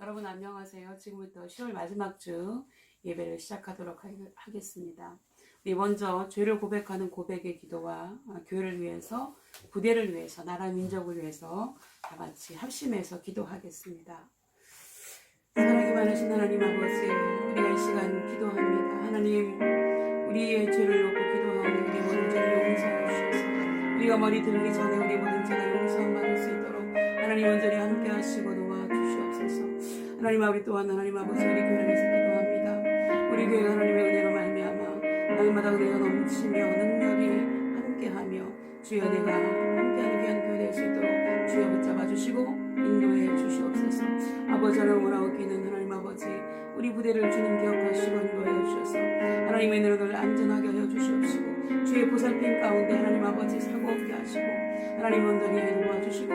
여러분 안녕하세요. 지금부터 10월 마지막 주 예배를 시작하도록 하겠습니다. 우리 먼저 죄를 고백하는 고백의 기도와 교회를 위해서, 부대를 위해서, 나라 민족을 위해서 다 같이 합심해서 기도하겠습니다. 사랑이 많으신 하나님 아버지, 우리가 이 시간 기도합니다. 하나님, 우리의 죄를 놓고 기도하오니 우리 모든 죄를 용서해 주셔서 우리가 머리 들기 전에 우리 모든 죄가 용서함 받을 수 있도록 하나님 온전히 함께 하시고 도와주시옵소서. 하나님 아버지, 또한 하나님 아버지, 우리 교회를 위해서 기도합니다. 우리 교회가 하나님의 은혜로 말미암아 날마다 은혜가 넘치며 능력이 함께하며 주여 내가 함께하는 귀한 교회 될 수 있도록 주여 붙잡아 주시고 인도해 주시옵소서. 아버지, 하나님 원하옵기는 하나님 아버지, 우리 부대를 주님 기억하시고 인도해 주셔서 하나님의 은혜를 안전하게 하여 주시옵시고 주의 보살핌 가운데 하나님 아버지 사고 없게 하시고 하나님 온전히 도와주시고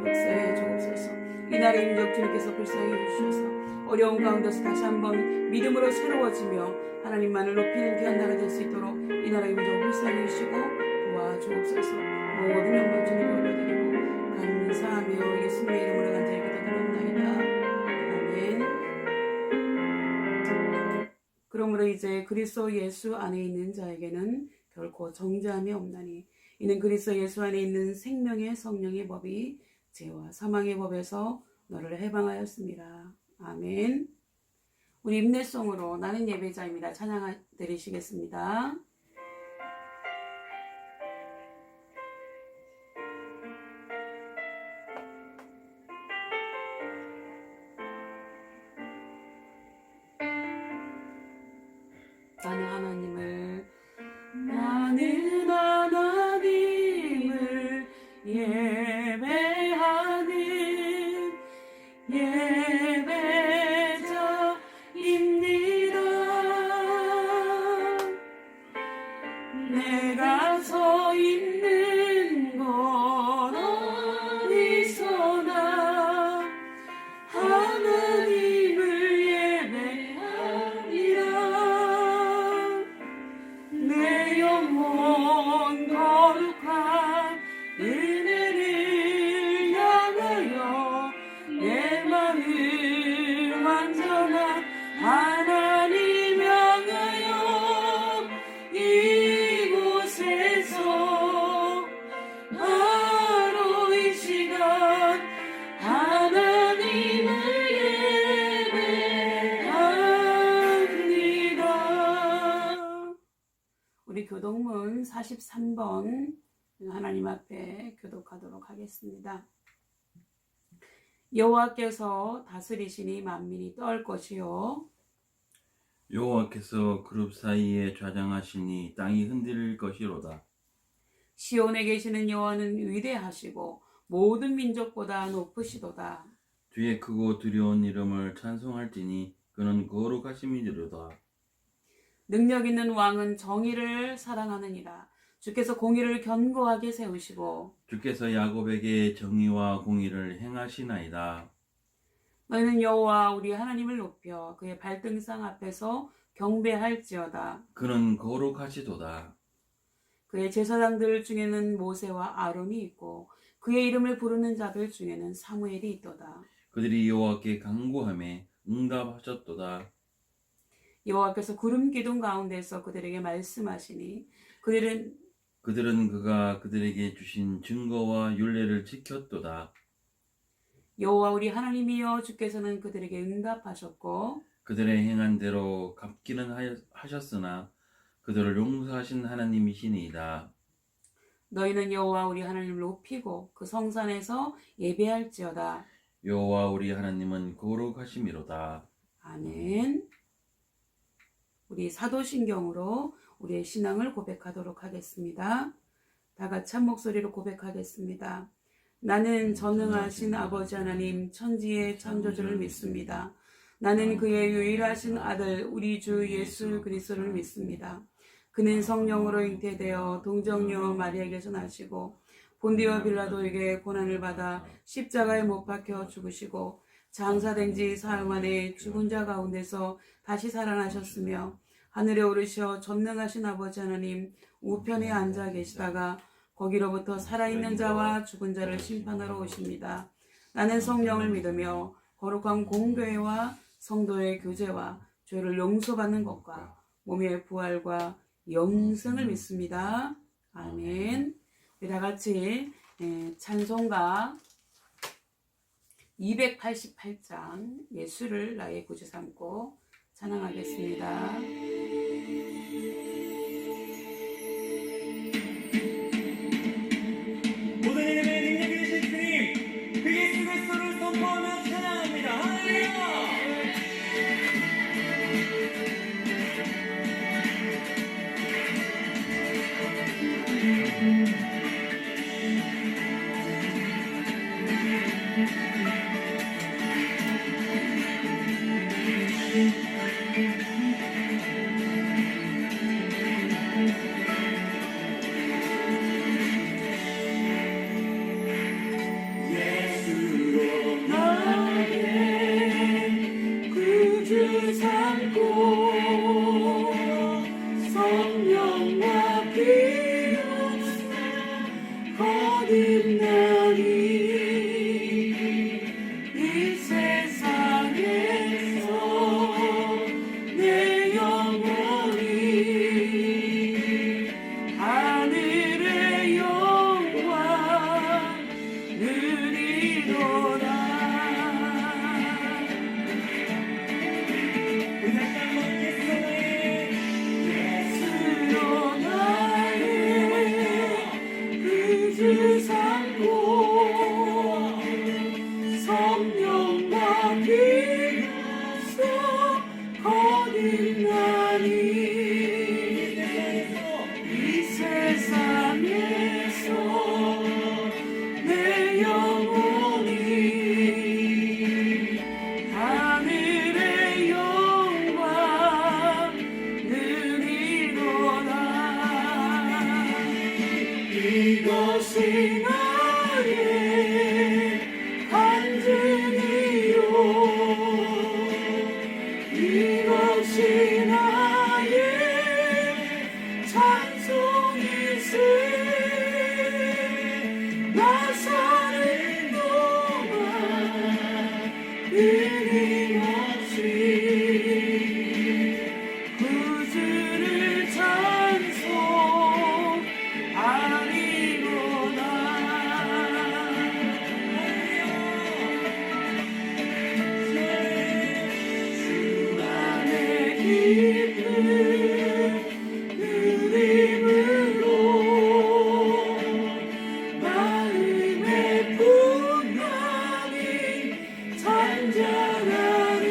역사해 주옵소서. 이날의 민족 주님께서 불쌍히 주셔서 어려운 가운데서 다시 한번 믿음으로 새로워지며 하나님만을 높이는 귀한 나라 될 수 있도록 이 나라의 민족 불쌍히 주시고 도와주옵소서. 모든 영광 주님께 올려드리고 감사하며 예수님의 이름으로 간절히 기도드립니다. 아멘. 그러므로 이제 그리스도 예수 안에 있는 자에게는 결코 정죄함이 없나니 이는 그리스도 예수 안에 있는 생명의 성령의 법이 죄와 사망의 법에서 너를 해방하였습니다. 아멘. 우리 임내송으로 나는 예배자입니다. 찬양 드리시겠습니다. 나는 하나님을 예배하는 예배자입니다. 내가 서 있는 곳 어디서나 하나님을 예배하리라. 내 영혼 거룩한 은혜를 향하여 내 마음 완전한 하나님 향하여 이곳에서 바로 이 시간 하나님을 예배합니다. 우리 교독문 43번 하나님 앞에 교독하도록 하겠습니다. 여호와께서 다스리시니 만민이 떠올 것이요, 여호와께서 그룹 사이에 좌장하시니 땅이 흔들릴 것이로다. 시온에 계시는 여호와는 위대하시고 모든 민족보다 높으시도다. 뒤에 크고 두려운 이름을 찬송할지니 그는 거룩하심이로다. 능력 있는 왕은 정의를 사랑하느니라. 주께서 공의를 견고하게 세우시고 주께서 야곱에게 정의와 공의를 행하시나이다. 너희는 여호와 우리 하나님을 높여 그의 발등상 앞에서 경배할지어다. 그는 거룩하시도다. 그의 제사장들 중에는 모세와 아론이 있고 그의 이름을 부르는 자들 중에는 사무엘이 있도다. 그들이 여호와께 간구하매 응답하셨도다. 여호와께서 구름 기둥 가운데서 그들에게 말씀하시니 그들은 그가 그들에게 주신 증거와 율례를 지켰도다. 여호와 우리 하나님이여 주께서는 그들에게 응답하셨고 그들의 행한 대로 갚기는 하셨으나 그들을 용서하신 하나님이시니이다. 너희는 여호와 우리 하나님을 높이고 그 성산에서 예배할지어다. 여호와 우리 하나님은 거룩하심이로다. 아멘. 우리 사도신경으로 우리의 신앙을 고백하도록 하겠습니다. 다 같이 한 목소리로 고백하겠습니다. 나는 전능하신 아버지 하나님 천지의 창조주를 믿습니다. 나는 그의 유일하신 아들 우리 주 예수 그리스도를 믿습니다. 그는 성령으로 잉태되어 동정녀 마리아에게서 나시고 본디오 빌라도에게 고난을 받아 십자가에 못 박혀 죽으시고 장사된 지 사흘 만에 죽은 자 가운데서 다시 살아나셨으며 하늘에 오르셔 전능하신 아버지 하나님 우편에 앉아 계시다가 거기로부터 살아있는 자와 죽은 자를 심판하러 오십니다. 나는 성령을 믿으며 거룩한 공교회와 성도의 교제와 죄를 용서받는 것과 몸의 부활과 영생을 믿습니다. 아멘. 우리 다 같이 찬송가 288장 예수를 나의 구주 삼고 찬양하겠습니다. 모든 이름의 능력이 되신 주님, 그 예수 그리스도를 선포하며 찬양합니다. 할렐루야! 예수로 나의 구주 삼고 성령과 비로소 거듭나니 이 세상에서 내 영혼이 하늘의 영광 누리도다. 우리 다시 한번 예수로 예수로 나의 구주 삼고 성령과 비로소 거듭나니 이 세상에서 내 영혼이 하늘의 영광 누리도다. 이것이 나의 간증이요 이것이 나의 찬송이세. 나 사는 동안 끊임없이 구주를 찬송하리로다. 주 안에 깊은 누림으로 마음의 풍랑이 잔잔하니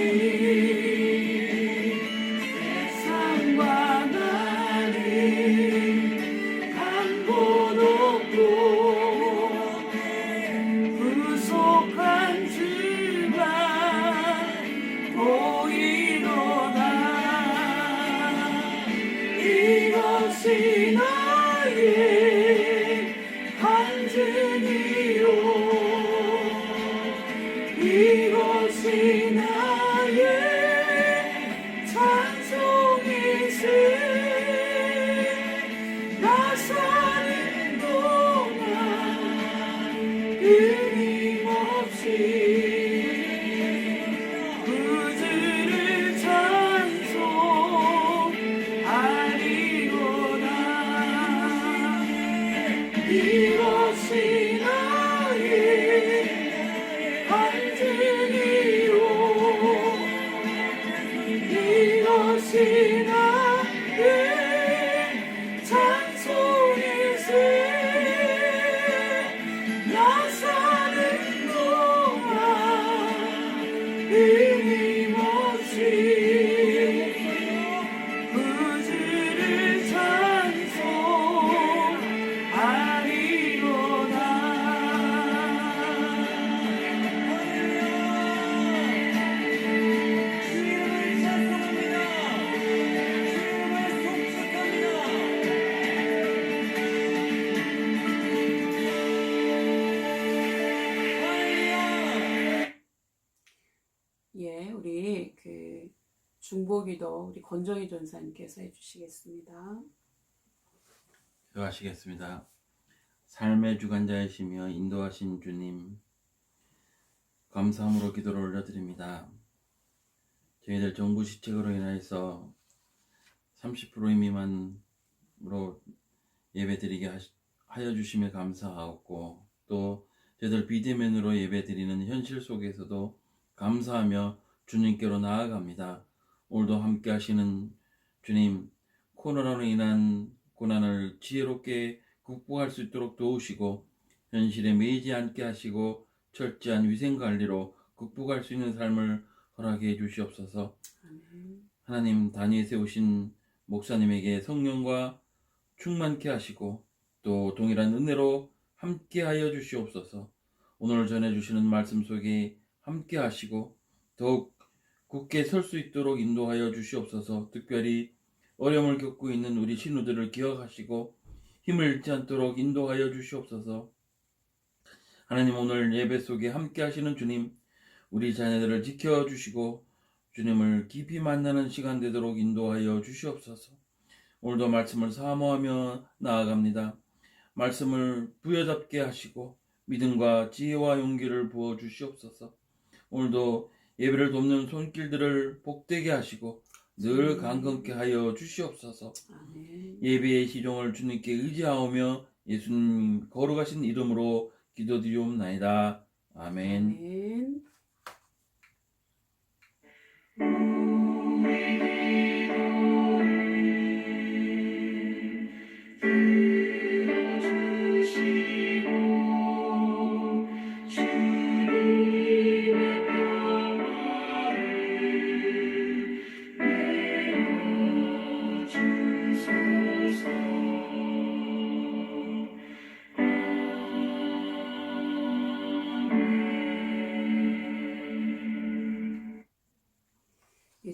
세상과 나는 강도 높고 구속한 주만 보이로다. 이것이 나의 간증이요 이것이 나의 찬송이세. 나 사는 동안 끊임없이 구주를 찬송하리로다. 이것이 나의 간증이요 이것이 나의 찬송이세. 나 사는 동안 끊임없이 구주를 찬송하리로다. 주님을 찬송합니다. 주님을 송축합니다. 할렐루야! 예, 우리 중보기도 우리 권정희 전사님께서 해주시겠습니다. 기도하시겠습니다. 삶의 주관자이시며 인도하신 주님, 감사함으로 기도를 올려드립니다. 저희들 정부 시책으로 인해서 30% 미만으로 예배드리게 하여 주심에 감사하고, 또 저희들 비대면으로 예배드리는 현실 속에서도 감사하며 주님께로 나아갑니다. 오늘도 함께 하시는 주님, 코로나로 인한 고난을 지혜롭게 극복할 수 있도록 도우시고, 현실에 매이지 않게 하시고 철저한 위생관리로 극복할 수 있는 삶을 허락해 주시옵소서. 하나님, 단위에 세우신 목사님에게 성령과 충만케 하시고 또 동일한 은혜로 함께 하여 주시옵소서. 오늘 전해주시는 말씀 속에 함께 하시고 더욱 굳게 설 수 있도록 인도하여 주시옵소서. 특별히 어려움을 겪고 있는 우리 신우들을 기억하시고 힘을 잃지 않도록 인도하여 주시옵소서. 하나님, 오늘 예배 속에 함께 하시는 주님, 우리 자녀들을 지켜주시고 주님을 깊이 만나는 시간 되도록 인도하여 주시옵소서. 오늘도 말씀을 사모하며 나아갑니다. 말씀을 부여잡게 하시고 믿음과 지혜와 용기를 부어 주시옵소서. 오늘도 예배를 돕는 손길들을 복되게 하시고 늘 강건케 하여 주시옵소서. 예배의 시종을 주님께 의지하오며 예수님 거룩하신 이름으로 기도드리옵나이다. 아멘. 아멘.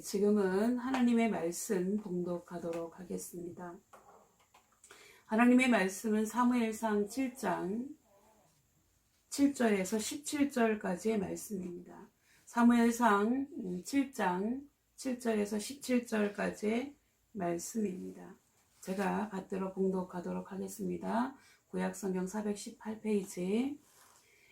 지금은 하나님의 말씀 봉독하도록 하겠습니다. 하나님의 말씀은 사무엘상 7장 7절에서 17절까지의 말씀입니다. 사무엘상 7장 7절에서 17절까지의 말씀입니다. 제가 받들어 봉독하도록 하겠습니다. 구약성경 418페이지.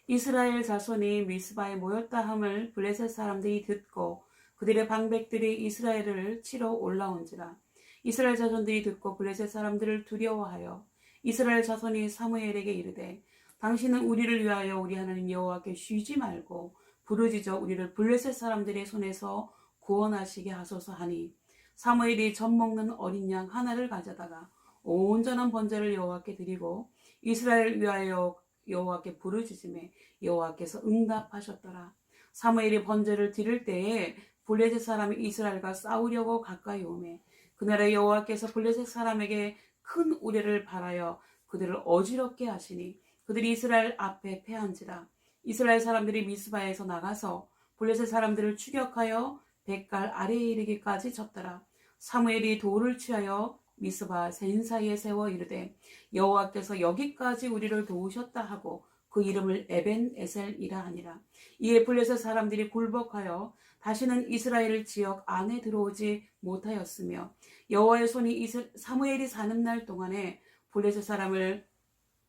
이스라엘 자손이 미스바에 모였다 함을 블레셋 사람들이 듣고 그들의 방백들이 이스라엘을 치러 올라온지라. 이스라엘 자손들이 듣고 블레셋 사람들을 두려워하여 이스라엘 자손이 사무엘에게 이르되, 당신은 우리를 위하여 우리 하나님 여호와께 쉬지 말고 부르짖어 우리를 블레셋 사람들의 손에서 구원하시게 하소서 하니, 사무엘이 젖 먹는 어린 양 하나를 가져다가 온전한 번제를 여호와께 드리고 이스라엘을 위하여 여호와께 부르짖음에 여호와께서 응답하셨더라. 사무엘이 번제를 드릴 때에 블레셋 사람이 이스라엘과 싸우려고 가까이 오매 그날에 여호와께서 블레셋 사람에게 큰 우레를 발하여 그들을 어지럽게 하시니 그들이 이스라엘 앞에 패한지라. 이스라엘 사람들이 미스바에서 나가서 블레셋 사람들을 추격하여 뱃갈 아래에 이르기까지 쳤더라. 사무엘이 돌을 취하여 미스바 센 사이에 세워 이르되, 여호와께서 여기까지 우리를 도우셨다 하고 그 이름을 에벤 에셀이라 하니라. 이에 블레셋 사람들이 굴복하여 다시는 이스라엘 지역 안에 들어오지 못하였으며, 여호와의 손이 사무엘이 사는 날 동안에 블레셋 사람을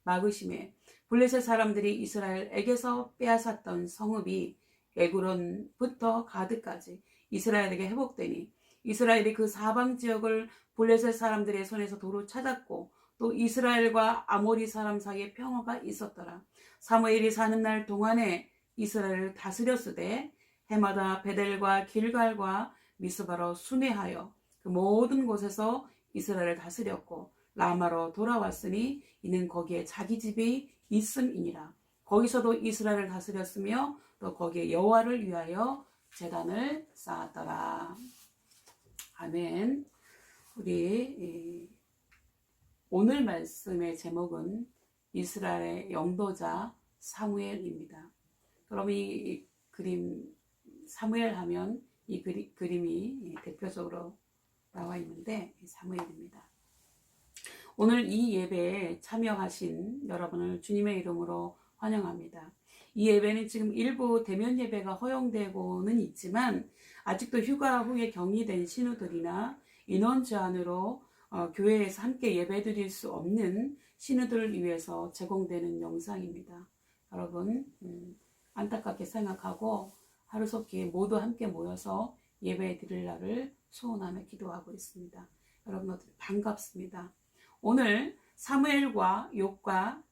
막으심에 블레셋 사람들이 이스라엘에게서 빼앗았던 성읍이 에그론부터 가드까지 이스라엘에게 회복되니, 이스라엘이 그 사방 지역을 블레셋 사람들의 손에서 도로 찾았고 또 이스라엘과 아모리 사람 사이에 평화가 있었더라. 사무엘이 사는 날 동안에 이스라엘을 다스렸으되 해마다 베델과 길갈과 미스바로 순회하여 그 모든 곳에서 이스라엘을 다스렸고 라마로 돌아왔으니 이는 거기에 자기 집이 있음이니라. 거기서도 이스라엘을 다스렸으며 또 거기에 여호와를 위하여 제단을 쌓았더라. 아멘. 우리 오늘 말씀의 제목은 이스라엘의 영도자 사무엘입니다. 그럼 이 그림 사무엘 하면 이 그림이 대표적으로 나와 있는데 사무엘입니다. 오늘 이 예배에 참여하신 여러분을 주님의 이름으로 환영합니다. 이 예배는 지금 일부 대면 예배가 허용되고는 있지만 아직도 휴가 후에 격리된 신우들이나 인원 제한으로 교회에서 함께 예배드릴 수 없는 신우들을 위해서 제공되는 영상입니다. 여러분 안타깝게 생각하고 하루속히 모두 함께 모여서 예배 드릴 날을 소원하며 기도하고 있습니다. 여러분들 반갑습니다. 오늘 사무엘과 욥과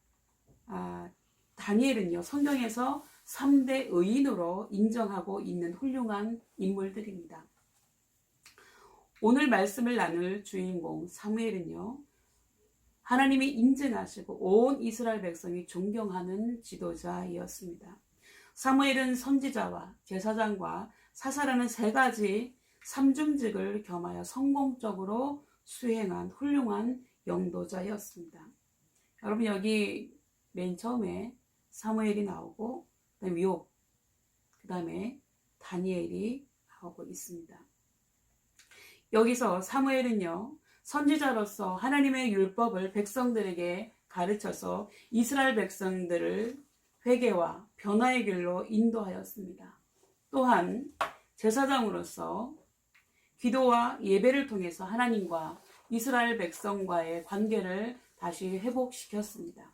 다니엘은요, 성경에서 3대 의인으로 인정하고 있는 훌륭한 인물들입니다. 오늘 말씀을 나눌 주인공 사무엘은요, 하나님이 인증하시고 온 이스라엘 백성이 존경하는 지도자이었습니다. 사무엘은 선지자와 제사장과 사사라는 세 가지 삼중직을 겸하여 성공적으로 수행한 훌륭한 영도자였습니다. 여러분, 여기 맨 처음에 사무엘이 나오고 그다음에 욥, 그다음에 다니엘이 나오고 있습니다. 여기서 사무엘은요, 선지자로서 하나님의 율법을 백성들에게 가르쳐서 이스라엘 백성들을 회개와 변화의 길로 인도하였습니다. 또한 제사장으로서 기도와 예배를 통해서 하나님과 이스라엘 백성과의 관계를 다시 회복시켰습니다.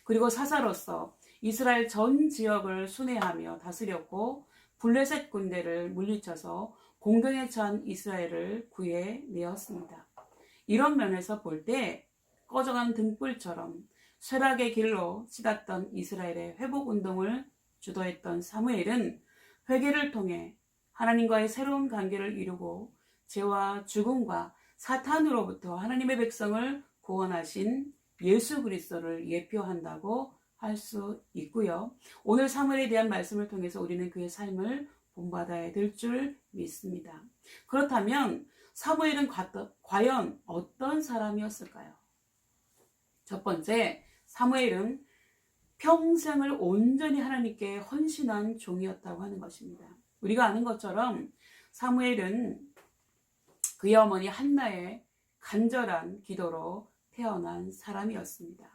그리고 사사로서 이스라엘 전 지역을 순회하며 다스렸고 블레셋 군대를 물리쳐서 공경에 처한 이스라엘을 구해내었습니다. 이런 면에서 볼 때 꺼져간 등불처럼 쇠락의 길로 치닫던 이스라엘의 회복운동을 주도했던 사무엘은 회개를 통해 하나님과의 새로운 관계를 이루고 죄와 죽음과 사탄으로부터 하나님의 백성을 구원하신 예수 그리스도를 예표한다고 할 수 있고요. 오늘 사무엘에 대한 말씀을 통해서 우리는 그의 삶을 본받아야 될 줄 믿습니다. 그렇다면 사무엘은 과연 어떤 사람이었을까요? 첫 번째, 사무엘은 평생을 온전히 하나님께 헌신한 종이었다고 하는 것입니다. 우리가 아는 것처럼 사무엘은 그의 어머니 한나의 간절한 기도로 태어난 사람이었습니다.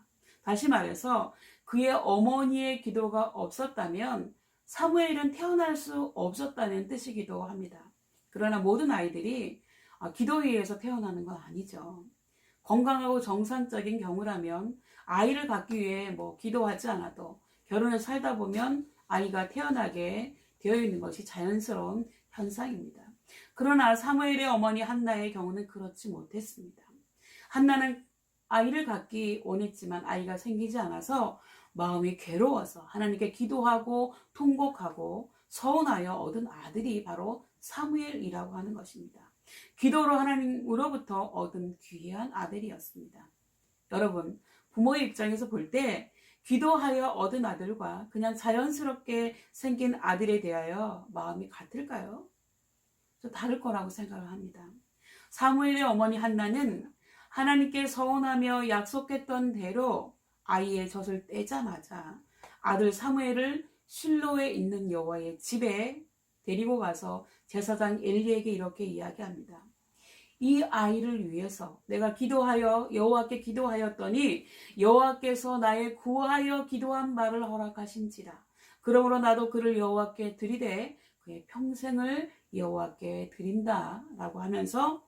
다시 말해서 그의 어머니의 기도가 없었다면 사무엘은 태어날 수 없었다는 뜻이기도 합니다. 그러나 모든 아이들이 기도에 의해서 태어나는 건 아니죠. 건강하고 정상적인 경우라면 아이를 갖기 위해 기도하지 않아도 결혼을 살다 보면 아이가 태어나게 되어 있는 것이 자연스러운 현상입니다. 그러나 사무엘의 어머니 한나의 경우는 그렇지 못했습니다. 한나는 아이를 갖기 원했지만 아이가 생기지 않아서 마음이 괴로워서 하나님께 기도하고 통곡하고 서운하여 얻은 아들이 바로 사무엘이라고 하는 것입니다. 기도로 하나님으로부터 얻은 귀한 아들이었습니다. 여러분, 부모의 입장에서 볼 때 기도하여 얻은 아들과 그냥 자연스럽게 생긴 아들에 대하여 마음이 같을까요? 저 다를 거라고 생각을 합니다. 사무엘의 어머니 한나는 하나님께 서원하며 약속했던 대로 아이의 젖을 떼자마자 아들 사무엘을 실로에 있는 여호와의 집에 데리고 가서 제사장 엘리에게 이렇게 이야기합니다. 이 아이를 위해서 내가 기도하여 여호와께 기도하였더니 여호와께서 나의 구하여 기도한 바를 허락하신지라. 그러므로 나도 그를 여호와께 드리되 그의 평생을 여호와께 드린다라고 하면서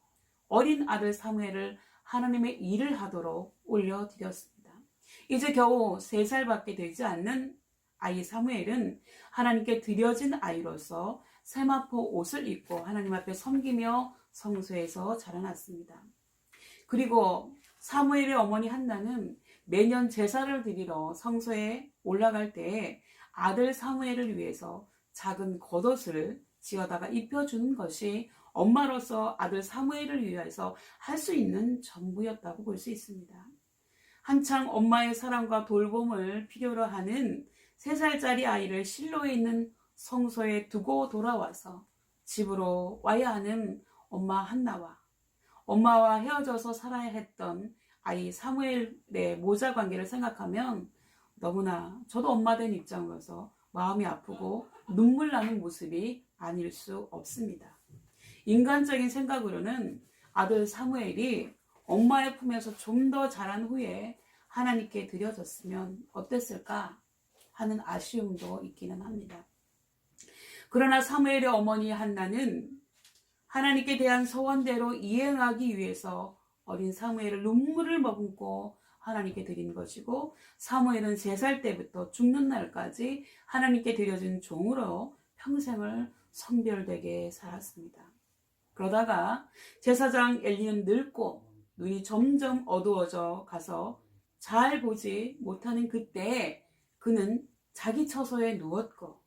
어린 아들 사무엘을 하나님의 일을 하도록 올려드렸습니다. 이제 겨우 3살밖에 되지 않는 아이 사무엘은 하나님께 드려진 아이로서 세마포 옷을 입고 하나님 앞에 섬기며 성소에서 자라났습니다. 그리고 사무엘의 어머니 한나는 매년 제사를 드리러 성소에 올라갈 때에 아들 사무엘을 위해서 작은 겉옷을 지어다가 입혀주는 것이 엄마로서 아들 사무엘을 위해서 할 수 있는 전부였다고 볼 수 있습니다. 한창 엄마의 사랑과 돌봄을 필요로 하는 3살짜리 아이를 실로에 있는 성소에 두고 돌아와서 집으로 와야 하는 엄마 한나와 엄마와 헤어져서 살아야 했던 아이 사무엘의 모자 관계를 생각하면 너무나 저도 엄마 된 입장으로서 마음이 아프고 눈물 나는 모습이 아닐 수 없습니다. 인간적인 생각으로는 아들 사무엘이 엄마의 품에서 좀 더 자란 후에 하나님께 드려졌으면 어땠을까 하는 아쉬움도 있기는 합니다. 그러나 사무엘의 어머니 한나는 하나님께 대한 서원대로 이행하기 위해서 어린 사무엘을 눈물을 머금고 하나님께 드린 것이고 사무엘은 3살 때부터 죽는 날까지 하나님께 드려진 종으로 평생을 성별되게 살았습니다. 그러다가 제사장 엘리는 늙고 눈이 점점 어두워져 가서 잘 보지 못하는 그때에 그는 자기 처소에 누웠고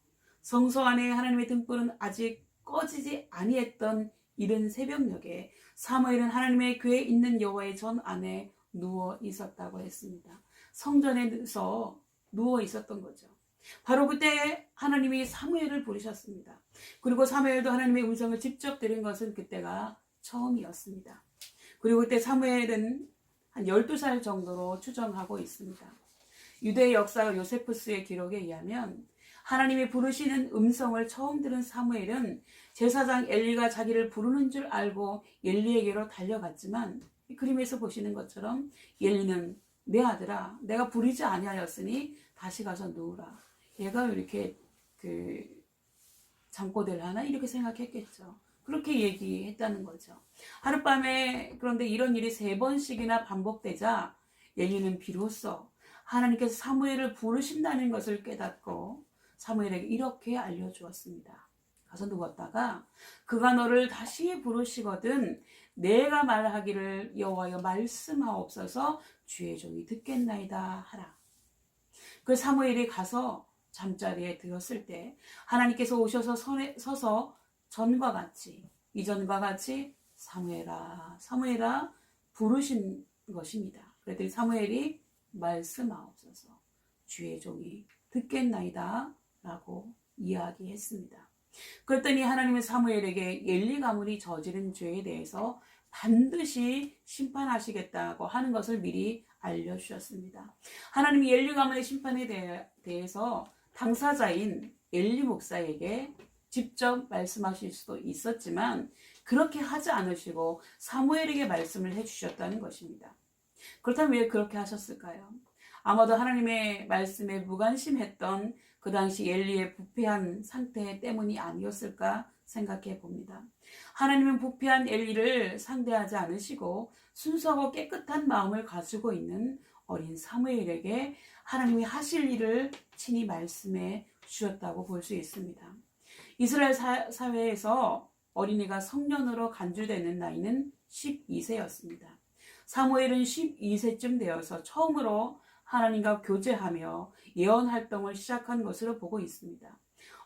성소 안에 하나님의 등불은 아직 꺼지지 아니했던 이른 새벽녘에 사무엘은 하나님의 궤에 있는 여호와의 전 안에 누워 있었다고 했습니다. 성전에서 누워 있었던 거죠. 바로 그때 하나님이 사무엘을 부르셨습니다. 그리고 사무엘도 하나님의 음성을 직접 들은 것은 그때가 처음이었습니다. 그리고 그때 사무엘은 한 12살 정도로 추정하고 있습니다. 유대 역사 요세푸스의 기록에 의하면 하나님이 부르시는 음성을 처음 들은 사무엘은 제사장 엘리가 자기를 부르는 줄 알고 엘리에게로 달려갔지만 이 그림에서 보시는 것처럼 엘리는 내 아들아 내가 부르지 아니하였으니 다시 가서 누우라. 얘가 왜 이렇게 잠꼬대를 하나 이렇게 생각했겠죠. 그렇게 얘기했다는 거죠. 하룻밤에 그런데 이런 일이 3번씩이나 반복되자 엘리는 비로소 하나님께서 사무엘을 부르신다는 것을 깨닫고 사무엘에게 이렇게 알려주었습니다. 가서 누웠다가 그가 너를 다시 부르시거든 내가 말하기를 여호와여 말씀하옵소서 주의 종이 듣겠나이다 하라. 그 사무엘이 가서 잠자리에 들었을 때 하나님께서 오셔서 서서 전과 같이 이전과 같이 사무엘아 사무엘아 부르신 것입니다. 그랬더니 사무엘이 말씀하옵소서 주의 종이 듣겠나이다 라고 이야기했습니다. 그랬더니 하나님은 사무엘에게 엘리 가문이 저지른 죄에 대해서 반드시 심판하시겠다고 하는 것을 미리 알려주셨습니다. 하나님이 엘리 가문의 심판에 대해서 당사자인 엘리 목사에게 직접 말씀하실 수도 있었지만 그렇게 하지 않으시고 사무엘에게 말씀을 해주셨다는 것입니다. 그렇다면 왜 그렇게 하셨을까요? 아마도 하나님의 말씀에 무관심했던 그 당시 엘리의 부패한 상태 때문이 아니었을까 생각해 봅니다. 하나님은 부패한 엘리를 상대하지 않으시고 순수하고 깨끗한 마음을 가지고 있는 어린 사무엘에게 하나님이 하실 일을 친히 말씀해 주셨다고 볼 수 있습니다. 이스라엘 사회에서 어린이가 성년으로 간주되는 나이는 12세였습니다. 사무엘은 12세쯤 되어서 처음으로 하나님과 교제하며 예언 활동을 시작한 것으로 보고 있습니다.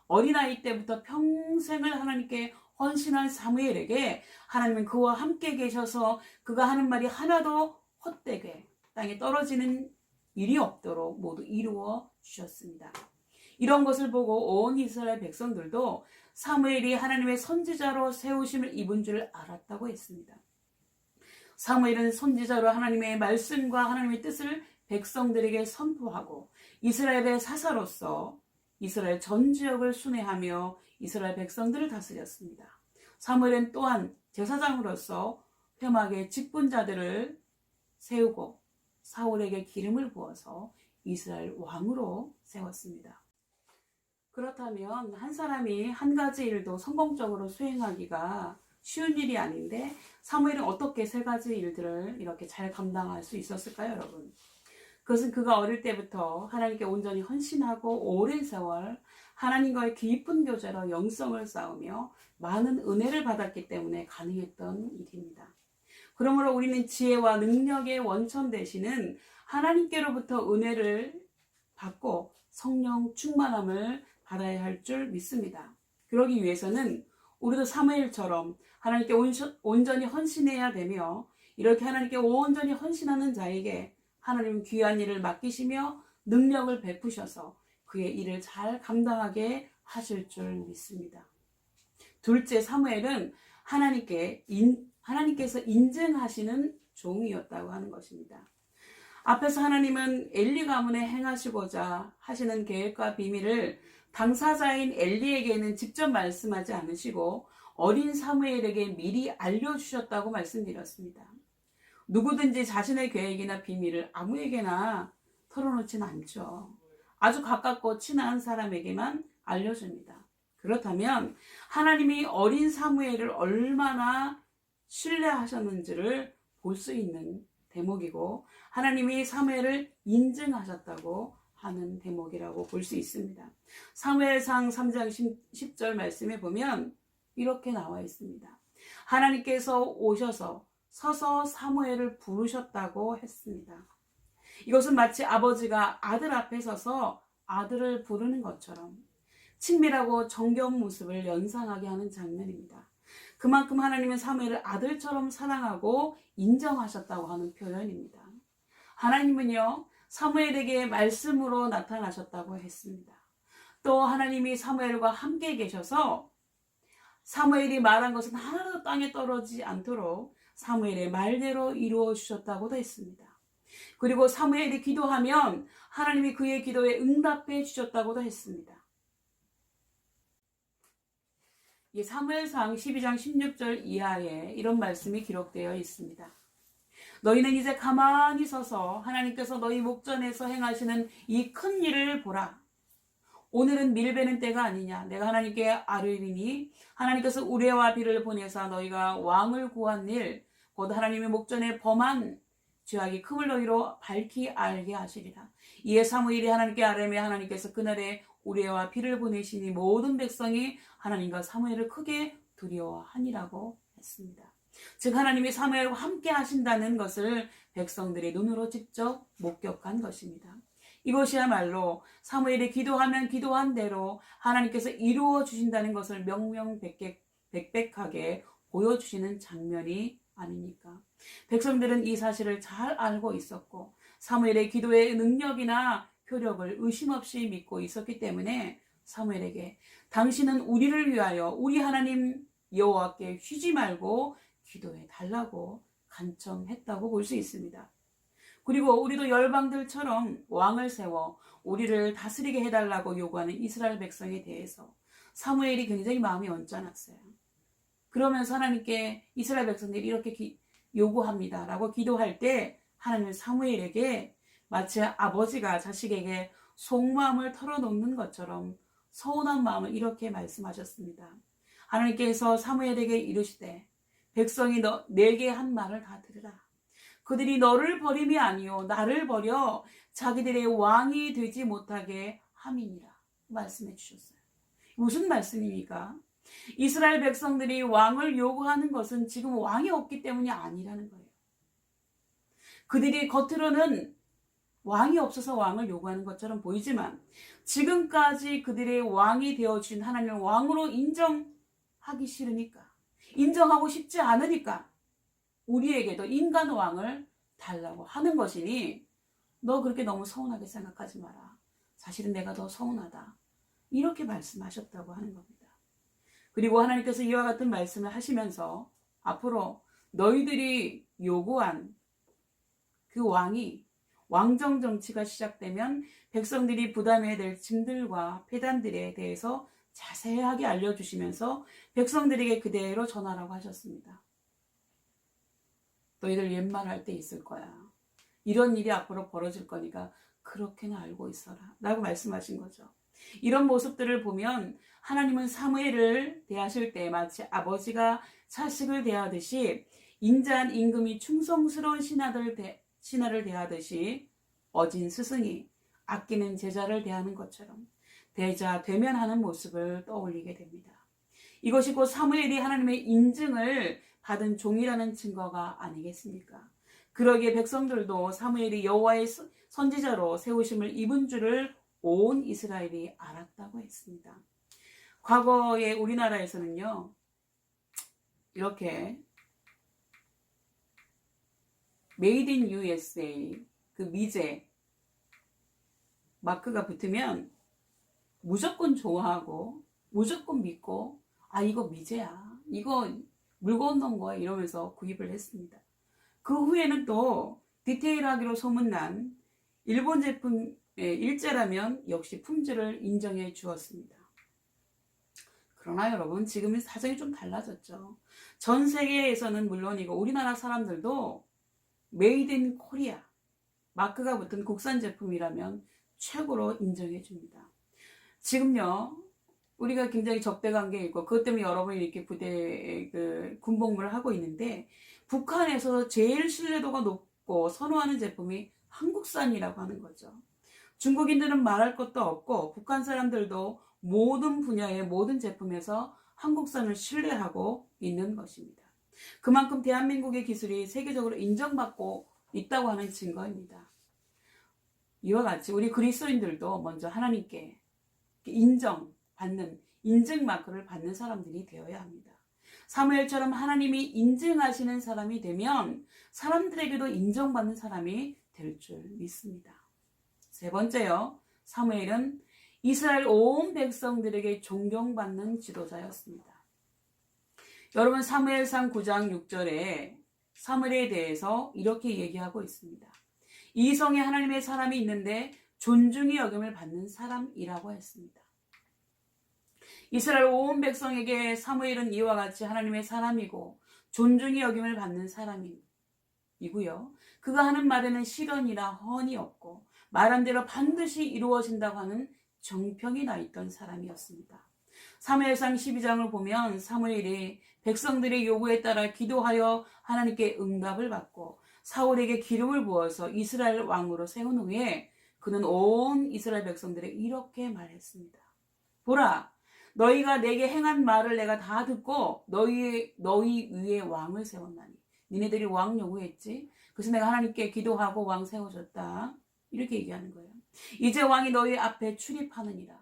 어린아이 때부터 평생을 하나님께 헌신한 사무엘에게 하나님은 그와 함께 계셔서 그가 하는 말이 하나도 헛되게 땅에 떨어지는 일이 없도록 모두 이루어 주셨습니다. 이런 것을 보고 온 이스라엘 백성들도 사무엘이 하나님의 선지자로 세우심을 입은 줄 알았다고 했습니다. 사무엘은 선지자로 하나님의 말씀과 하나님의 뜻을 백성들에게 선포하고 이스라엘의 사사로서 이스라엘 전 지역을 순회하며 이스라엘 백성들을 다스렸습니다. 사무엘은 또한 제사장으로서 회막의 직분자들을 세우고 사울에게 기름을 부어서 이스라엘 왕으로 세웠습니다. 그렇다면 한 사람이 한 가지 일도 성공적으로 수행하기가 쉬운 일이 아닌데 사무엘은 어떻게 3가지 일들을 이렇게 잘 감당할 수 있었을까요, 여러분? 그것은 그가 어릴 때부터 하나님께 온전히 헌신하고 오랜 세월 하나님과의 깊은 교제로 영성을 쌓으며 많은 은혜를 받았기 때문에 가능했던 일입니다. 그러므로 우리는 지혜와 능력의 원천 되시는 하나님께로부터 은혜를 받고 성령 충만함을 받아야 할 줄 믿습니다. 그러기 위해서는 우리도 사무엘처럼 하나님께 온전히 헌신해야 되며 이렇게 하나님께 온전히 헌신하는 자에게 하나님은 귀한 일을 맡기시며 능력을 베푸셔서 그의 일을 잘 감당하게 하실 줄 믿습니다. 둘째, 사무엘은 하나님께서 인증하시는 종이었다고 하는 것입니다. 앞에서 하나님은 엘리 가문에 행하시고자 하시는 계획과 비밀을 당사자인 엘리에게는 직접 말씀하지 않으시고 어린 사무엘에게 미리 알려주셨다고 말씀드렸습니다. 누구든지 자신의 계획이나 비밀을 아무에게나 털어놓지는 않죠. 아주 가깝고 친한 사람에게만 알려줍니다. 그렇다면 하나님이 어린 사무엘을 얼마나 신뢰하셨는지를 볼 수 있는 대목이고 하나님이 사무엘을 인증하셨다고 하는 대목이라고 볼 수 있습니다. 사무엘상 3장 10절 말씀에 보면 이렇게 나와 있습니다. 하나님께서 오셔서 서서 사무엘을 부르셨다고 했습니다. 이것은 마치 아버지가 아들 앞에 서서 아들을 부르는 것처럼 친밀하고 정겨운 모습을 연상하게 하는 장면입니다. 그만큼 하나님은 사무엘을 아들처럼 사랑하고 인정하셨다고 하는 표현입니다. 하나님은요, 사무엘에게 말씀으로 나타나셨다고 했습니다. 또 하나님이 사무엘과 함께 계셔서 사무엘이 말한 것은 하나도 땅에 떨어지지 않도록 사무엘의 말대로 이루어 주셨다고도 했습니다. 그리고 사무엘이 기도하면 하나님이 그의 기도에 응답해 주셨다고도 했습니다. 사무엘상 12장 16절 이하에 이런 말씀이 기록되어 있습니다. 너희는 이제 가만히 서서 하나님께서 너희 목전에서 행하시는 이 큰 일을 보라. 오늘은 밀베는 때가 아니냐. 내가 하나님께 아뢰리니 하나님께서 우레와 비를 보내사 너희가 왕을 구한 일, 곧 하나님의 목전에 범한 죄악이 큼을 너희로 밝히 알게 하시리라. 이에 사무엘이 하나님께 아뢰며 하나님께서 그날에 우레와 비를 보내시니 모든 백성이 하나님과 사무엘을 크게 두려워하니라고 했습니다. 즉 하나님이 사무엘과 함께 하신다는 것을 백성들의 눈으로 직접 목격한 것입니다. 이것이야말로 사무엘이 기도하면 기도한 대로 하나님께서 이루어 주신다는 것을 명명백백하게 보여주시는 장면이 아닙니까? 백성들은 이 사실을 잘 알고 있었고 사무엘의 기도의 능력이나 효력을 의심 없이 믿고 있었기 때문에 사무엘에게 당신은 우리를 위하여 우리 하나님 여호와께 쉬지 말고 기도해 달라고 간청했다고 볼 수 있습니다. 그리고 우리도 열방들처럼 왕을 세워 우리를 다스리게 해달라고 요구하는 이스라엘 백성에 대해서 사무엘이 굉장히 마음이 언짢았어요. 그러면서 하나님께 이스라엘 백성들이 이렇게 요구합니다 라고 기도할 때 하나님은 사무엘에게 마치 아버지가 자식에게 속마음을 털어놓는 것처럼 서운한 마음을 이렇게 말씀하셨습니다. 하나님께서 사무엘에게 이르시되 백성이 내게 한 말을 다 들으라. 그들이 너를 버림이 아니요 나를 버려 자기들의 왕이 되지 못하게 함이니라 말씀해 주셨어요. 무슨 말씀입니까? 이스라엘 백성들이 왕을 요구하는 것은 지금 왕이 없기 때문이 아니라는 거예요. 그들이 겉으로는 왕이 없어서 왕을 요구하는 것처럼 보이지만 지금까지 그들의 왕이 되어준 하나님을 왕으로 인정하기 싫으니까, 인정하고 싶지 않으니까 우리에게도 인간 왕을 달라고 하는 것이니 너 그렇게 너무 서운하게 생각하지 마라. 사실은 내가 더 서운하다. 이렇게 말씀하셨다고 하는 겁니다. 그리고 하나님께서 이와 같은 말씀을 하시면서 앞으로 너희들이 요구한 그 왕이 왕정 정치가 시작되면 백성들이 부담해야 될 짐들과 폐단들에 대해서 자세하게 알려주시면서 백성들에게 그대로 전하라고 하셨습니다. 너희들 옛말할 때 있을 거야. 이런 일이 앞으로 벌어질 거니까 그렇게는 알고 있어라 라고 말씀하신 거죠. 이런 모습들을 보면 하나님은 사무엘을 대하실 때 마치 아버지가 자식을 대하듯이 인자한 임금이 충성스러운 신하를 대하듯이 어진 스승이 아끼는 제자를 대하는 것처럼 대자 되면하는 모습을 떠올리게 됩니다. 이것이 곧 사무엘이 하나님의 인증을 받은 종이라는 증거가 아니겠습니까? 그러기에 백성들도 사무엘이 여호와의 선지자로 세우심을 입은 줄을 온 이스라엘이 알았다고 했습니다. 과거에 우리나라에서는요, 이렇게 Made in USA 그 미제 마크가 붙으면 무조건 좋아하고 무조건 믿고 이거 미제야, 이거 물건 넣은 거야 이러면서 구입을 했습니다. 그 후에는 또 디테일하기로 소문난 일본 제품 일제라면 역시 품질을 인정해 주었습니다. 그러나 여러분 지금은 사정이 좀 달라졌죠. 전 세계에서는 물론이고 우리나라 사람들도 메이드 인 코리아 마크가 붙은 국산 제품이라면 최고로 인정해 줍니다. 지금요 우리가 굉장히 적대 관계에 있고 그것 때문에 여러분이 이렇게 부대에 군복무를 하고 있는데 북한에서 제일 신뢰도가 높고 찾고 선호하는 제품이 한국산이라고 하는 거죠. 중국인들은 말할 것도 없고 북한 사람들도 모든 분야의 모든 제품에서 한국산을 신뢰하고 있는 것입니다. 그만큼 대한민국의 기술이 세계적으로 인정받고 있다고 하는 증거입니다. 이와 같이 우리 그리스도인들도 먼저 하나님께 인정받는 인증 마크를 받는 사람들이 되어야 합니다. 사무엘처럼 하나님이 인증하시는 사람이 되면 사람들에게도 인정받는 사람이 될 줄 믿습니다. 세 번째요, 사무엘은 이스라엘 온 백성들에게 존경받는 지도자였습니다. 여러분, 사무엘상 9장 6절에 사무엘에 대해서 이렇게 얘기하고 있습니다. 이 성에 하나님의 사람이 있는데 존중의 여김을 받는 사람이라고 했습니다. 이스라엘 온 백성에게 사무엘은 이와 같이 하나님의 사람이고 존중의 여김을 받는 사람이고요. 그가 하는 말에는 시련이나 헌이 없고 말한 대로 반드시 이루어진다고 하는 정평이 나 있던 사람이었습니다. 사무엘상 12장을 보면 사무엘이 백성들의 요구에 따라 기도하여 하나님께 응답을 받고 사울에게 기름을 부어서 이스라엘 왕으로 세운 후에 그는 온 이스라엘 백성들에게 이렇게 말했습니다. 보라, 너희가 내게 행한 말을 내가 다 듣고 너희 위에 왕을 세웠나니. 니네들이 왕 요구했지. 그래서 내가 하나님께 기도하고 왕 세워줬다. 이렇게 얘기하는 거예요. 이제 왕이 너희 앞에 출입하느니라.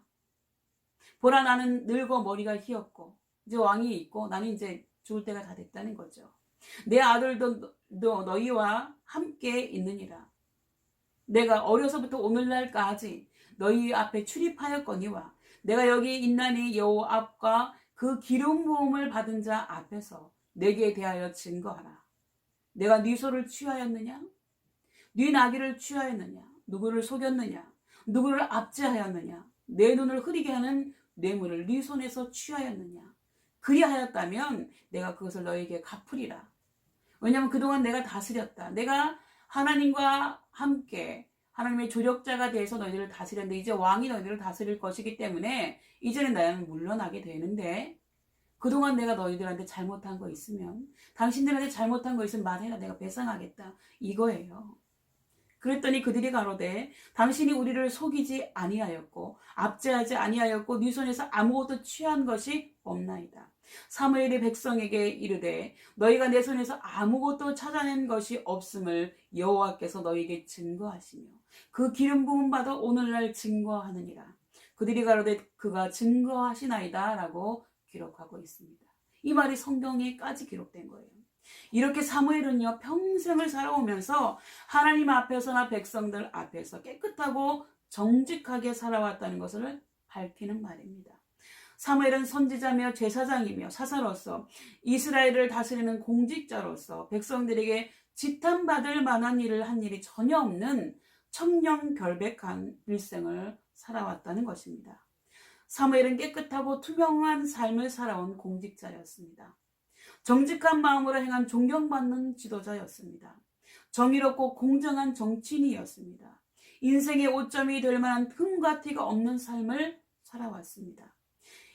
보라, 나는 늙어 머리가 휘었고 이제 왕이 있고 나는 이제 죽을 때가 다 됐다는 거죠. 내 아들도 너희와 함께 있느니라. 내가 어려서부터 오늘날까지 너희 앞에 출입하였거니와 내가 여기 있나니 여호와 앞과 그 기름 부음을 받은 자 앞에서 내게 대하여 증거하라. 내가 네 소를 취하였느냐? 네 나귀를 취하였느냐? 누구를 속였느냐? 누구를 압제하였느냐? 내 눈을 흐리게 하는 뇌물을 네 손에서 취하였느냐? 그리하였다면 내가 그것을 너에게 갚으리라. 왜냐하면 그동안 내가 다스렸다. 내가 하나님과 함께 하나님의 조력자가 돼서 너희들을 다스렸는데 이제 왕이 너희들을 다스릴 것이기 때문에 이제는 나는 물러나게 되는데 그동안 내가 너희들한테 잘못한 거 있으면 당신들한테 잘못한 거 있으면 말해라. 내가 배상하겠다. 이거예요. 그랬더니 그들이 가로되 당신이 우리를 속이지 아니하였고 압제하지 아니하였고 네 손에서 아무것도 취한 것이 없나이다. 사무엘이 백성에게 이르되 너희가 내 손에서 아무것도 찾아낸 것이 없음을 여호와께서 너희에게 증거하시며 그 기름 부음 받아 오늘날 증거하느니라. 그들이 가로되 그가 증거하시나이다 라고 기록하고 있습니다. 이 말이 성경에까지 기록된 거예요. 이렇게 사무엘은요, 평생을 살아오면서 하나님 앞에서나 백성들 앞에서 깨끗하고 정직하게 살아왔다는 것을 밝히는 말입니다. 사무엘은 선지자며 제사장이며 사사로서 이스라엘을 다스리는 공직자로서 백성들에게 지탄받을 만한 일을 한 일이 전혀 없는 청렴결백한 일생을 살아왔다는 것입니다. 사무엘은 깨끗하고 투명한 삶을 살아온 공직자였습니다. 정직한 마음으로 행한 존경받는 지도자였습니다. 정의롭고 공정한 정치인이었습니다. 인생의 오점이 될 만한 흠과 티가 없는 삶을 살아왔습니다.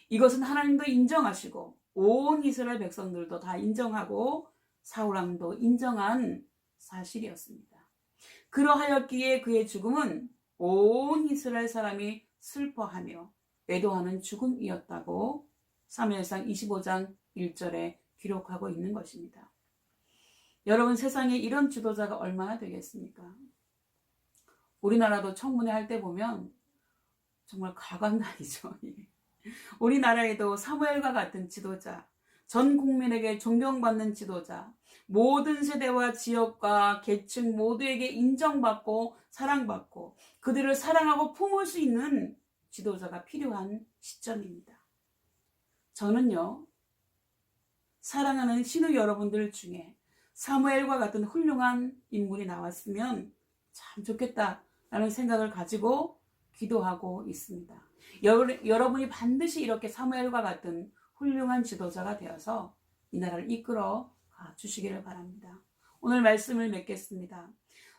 이것은 하나님도 인정하시고 온 이스라엘 백성들도 다 인정하고 사울왕도 인정한 사실이었습니다. 그러하였기에 그의 죽음은 온 이스라엘 사람이 슬퍼하며 애도하는 죽음이었다고 사무엘상 25장 1절에 기록하고 있는 것입니다. 여러분, 세상에 이런 지도자가 얼마나 되겠습니까? 우리나라도 청문회 할 때 보면 정말 가관날이죠. 우리나라에도 사무엘과 같은 지도자, 전 국민에게 존경받는 지도자, 모든 세대와 지역과 계층 모두에게 인정받고 사랑받고 그들을 사랑하고 품을 수 있는 지도자가 필요한 시점입니다. 저는요, 사랑하는 신우 여러분들 중에 사무엘과 같은 훌륭한 인물이 나왔으면 참 좋겠다라는 생각을 가지고 기도하고 있습니다. 여러분이 반드시 이렇게 사무엘과 같은 훌륭한 지도자가 되어서 이 나라를 이끌어 주시기를 바랍니다. 오늘 말씀을 맺겠습니다.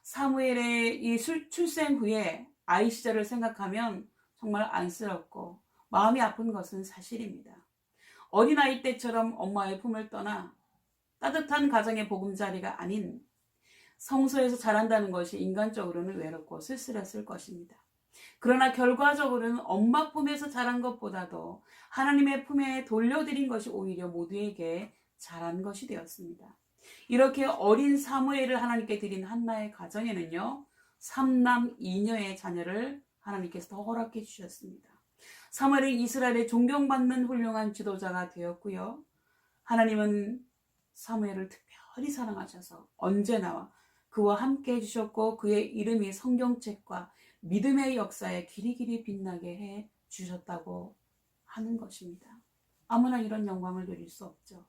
사무엘의 이 출생 후에 아이 시절을 생각하면 정말 안쓰럽고 마음이 아픈 것은 사실입니다. 어린아이 때처럼 엄마의 품을 떠나 따뜻한 가정의 보금자리가 아닌 성소에서 자란다는 것이 인간적으로는 외롭고 쓸쓸했을 것입니다. 그러나 결과적으로는 엄마 품에서 자란 것보다도 하나님의 품에 돌려드린 것이 오히려 모두에게 자란 것이 되었습니다. 이렇게 어린 사무엘을 하나님께 드린 한나의 가정에는요, 3남 2녀의 자녀를 하나님께서 더 허락해 주셨습니다. 사무엘은 이스라엘의 존경받는 훌륭한 지도자가 되었고요. 하나님은 사무엘을 특별히 사랑하셔서 언제나 그와 함께 해주셨고 그의 이름이 성경책과 믿음의 역사에 길이길이 빛나게 해 주셨다고 하는 것입니다. 아무나 이런 영광을 누릴 수 없죠.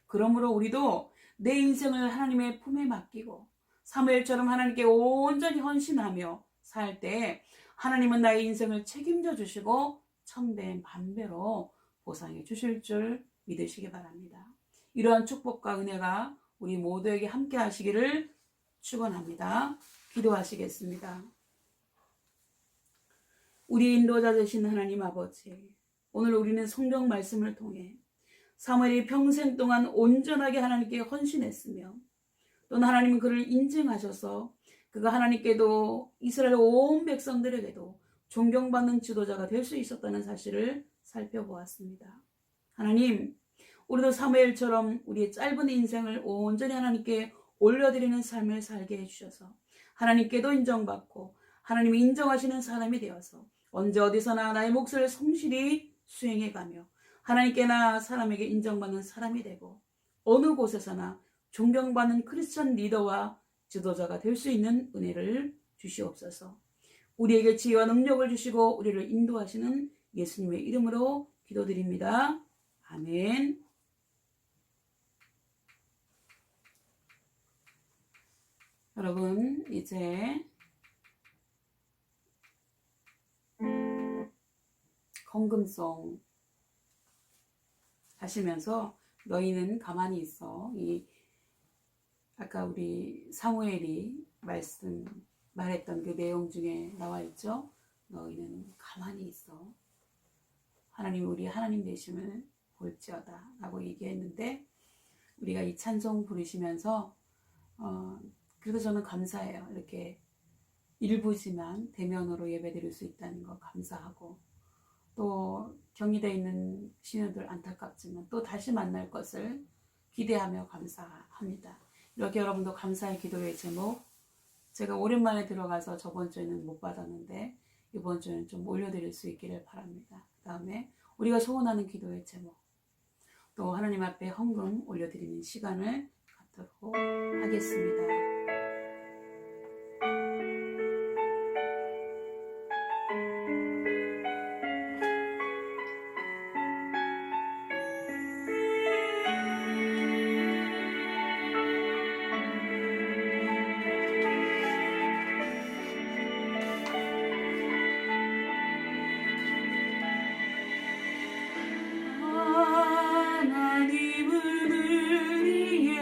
그러므로 우리도 내 인생을 하나님의 품에 맡기고 사무엘처럼 하나님께 온전히 헌신하며 살 때 하나님은 나의 인생을 책임져 주시고 천배 만배로 보상해 주실 줄 믿으시기 바랍니다. 이러한 축복과 은혜가 우리 모두에게 함께 하시기를 축원합니다. 기도하시겠습니다. 우리 인도자 되신 하나님 아버지, 오늘 우리는 성경 말씀을 통해 사무엘이 평생 동안 온전하게 하나님께 헌신했으며 또는 하나님은 그를 인증하셔서 그가 하나님께도 이스라엘 온 백성들에게도 존경받는 지도자가 될 수 있었다는 사실을 살펴보았습니다. 하나님, 우리도 사무엘처럼 우리의 짧은 인생을 온전히 하나님께 올려드리는 삶을 살게 해주셔서 하나님께도 인정받고 하나님이 인정하시는 사람이 되어서 언제 어디서나 나의 몫을 성실히 수행해가며 하나님께나 사람에게 인정받는 사람이 되고 어느 곳에서나 존경받는 크리스천 리더와 지도자가 될 수 있는 은혜를 주시옵소서. 우리에게 지혜와 능력을 주시고 우리를 인도하시는 예수님의 이름으로 기도드립니다. 아멘. 여러분, 이제 헌금송 하시면서 너희는 가만히 있어. 아까 우리 사무엘이 말했던 그 내용 중에 나와 있죠. 너희는 가만히 있어. 하나님 우리 하나님 되심을 볼지어다 라고 얘기했는데 우리가 이 찬송 부르시면서 그래도 저는 감사해요. 이렇게 일부지만 대면으로 예배드릴 수 있다는 거 감사하고 또 격리되어 있는 신녀들 안타깝지만 또 다시 만날 것을 기대하며 감사합니다. 이렇게 여러분도 감사의 기도의 제목 제가 오랜만에 들어가서 저번 주에는 못 받았는데 이번 주에는 좀 올려드릴 수 있기를 바랍니다. 그 다음에 우리가 소원하는 기도의 제목 또 하나님 앞에 헌금 올려드리는 시간을 갖도록 하겠습니다. 하나님을 위해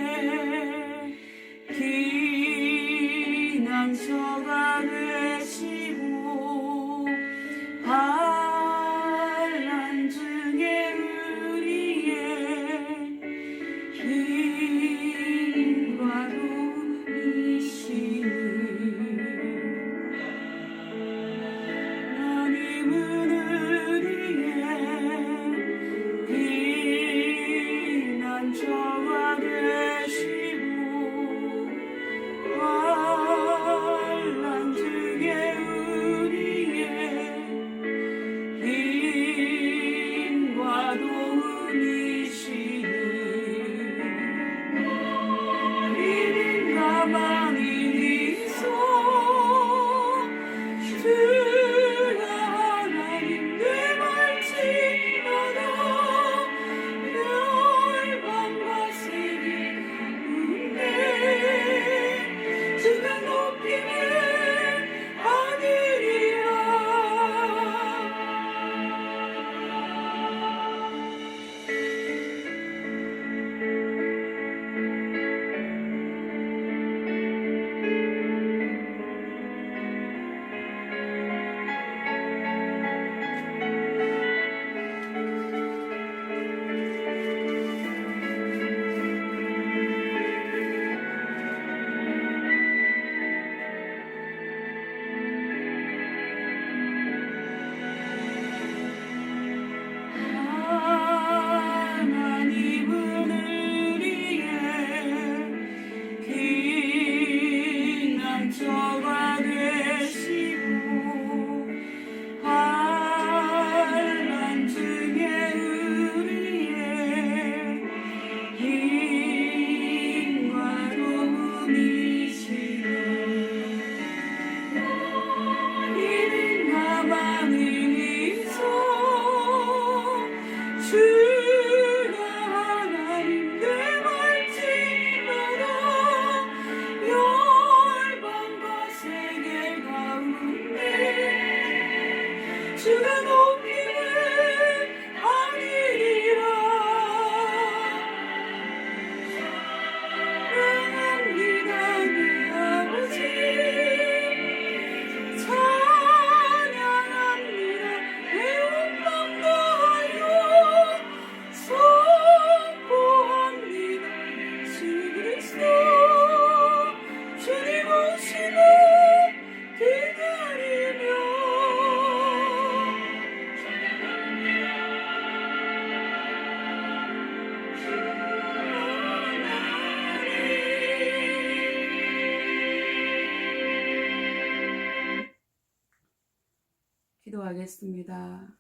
기도하겠습니다.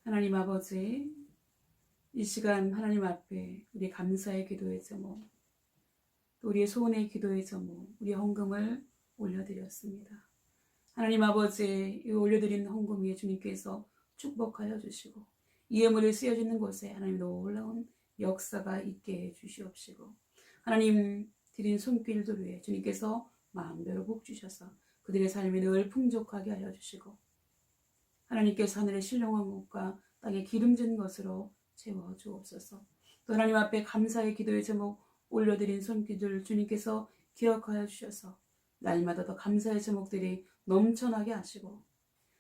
하나님 아버지, 이 시간 하나님 앞에 우리 감사의 기도의 제목, 또 우리의 소원의 기도의 제목, 우리의 헌금을 올려드렸습니다. 하나님 아버지, 이 올려드린 헌금 위에 주님께서 축복하여 주시고 이 예물을 쓰여지는 곳에 하나님 놀라운 역사가 있게 해 주시옵시고, 하나님 드린 손길들 위에 주님께서 마음대로 복 주셔서 그들의 삶이 늘 풍족하게 하여 주시고, 하나님께서 하늘의 신령한 것과 땅에 기름진 것으로 채워 주옵소서. 또 하나님 앞에 감사의 기도의 제목 올려드린 손길들 주님께서 기억하여 주셔서 날마다 더 감사의 제목들이 넘쳐나게 하시고,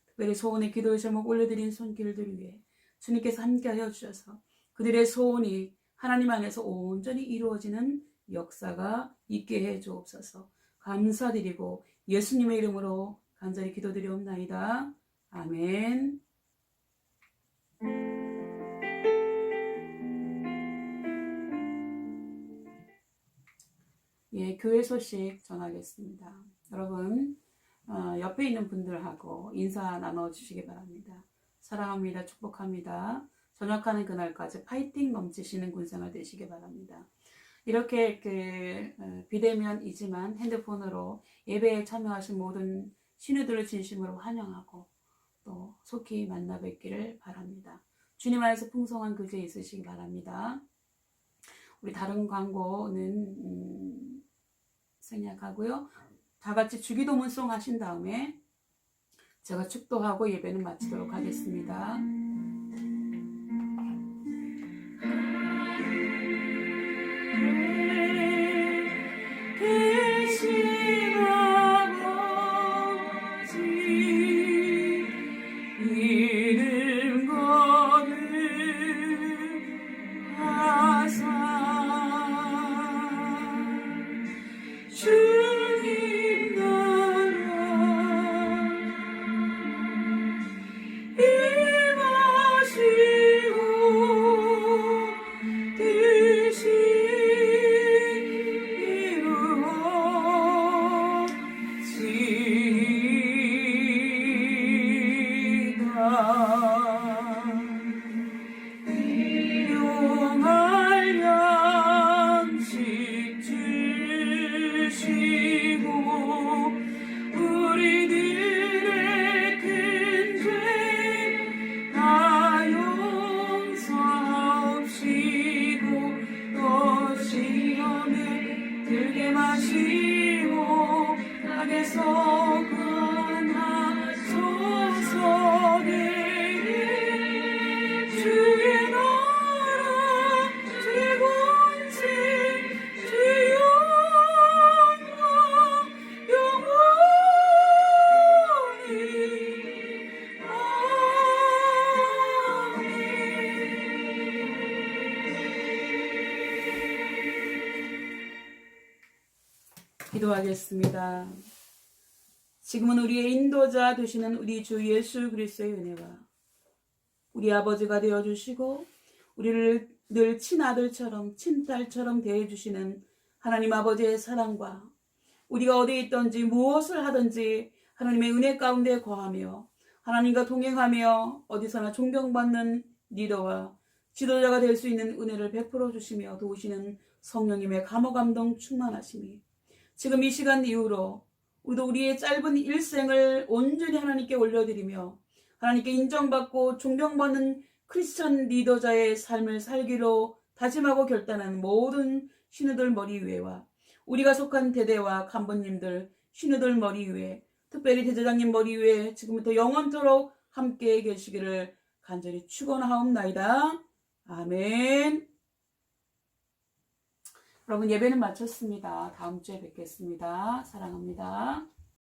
특별히 소원의 기도의 제목 올려드린 손길들 위해 주님께서 함께하여 주셔서 그들의 소원이 하나님 안에서 온전히 이루어지는 역사가 있게 해 주옵소서. 감사드리고 예수님의 이름으로 간절히 기도드리옵나이다. 아멘. 예, 교회 소식 전하겠습니다. 여러분, 옆에 있는 분들하고 인사 나눠주시기 바랍니다. 사랑합니다. 축복합니다. 전역하는 그날까지 파이팅 넘치시는 군생활 되시기 바랍니다. 이렇게 비대면이지만 핸드폰으로 예배에 참여하신 모든 신우들을 진심으로 환영하고 또 속히 만나 뵙기를 바랍니다. 주님 안에서 풍성한 교제 있으시기 바랍니다. 우리 다른 광고는 생략하고요. 다 같이 주기도문송 하신 다음에 제가 축도하고 예배는 마치도록 하겠습니다. 기도하겠습니다. 지금은 우리의 인도자 되시는 우리 주 예수 그리스도의 은혜와 우리 아버지가 되어주시고 우리를 늘 친아들처럼 친딸처럼 대해주시는 하나님 아버지의 사랑과 우리가 어디에 있든지 무엇을 하든지 하나님의 은혜 가운데 거하며 하나님과 동행하며 어디서나 존경받는 리더와 지도자가 될 수 있는 은혜를 베풀어 주시며 도우시는 성령님의 감화감동 충만하심이 지금 이 시간 이후로 우리도 우리의 짧은 일생을 온전히 하나님께 올려드리며 하나님께 인정받고 존경받는 크리스천 리더자의 삶을 살기로 다짐하고 결단한 모든 신우들 머리 위에와 우리가 속한 대대와 간부님들 신우들 머리 위에 특별히 대제장님 머리 위에 지금부터 영원토록 함께 계시기를 간절히 축원하옵나이다. 아멘. 여러분 예배는 마쳤습니다. 다음 주에 뵙겠습니다. 사랑합니다.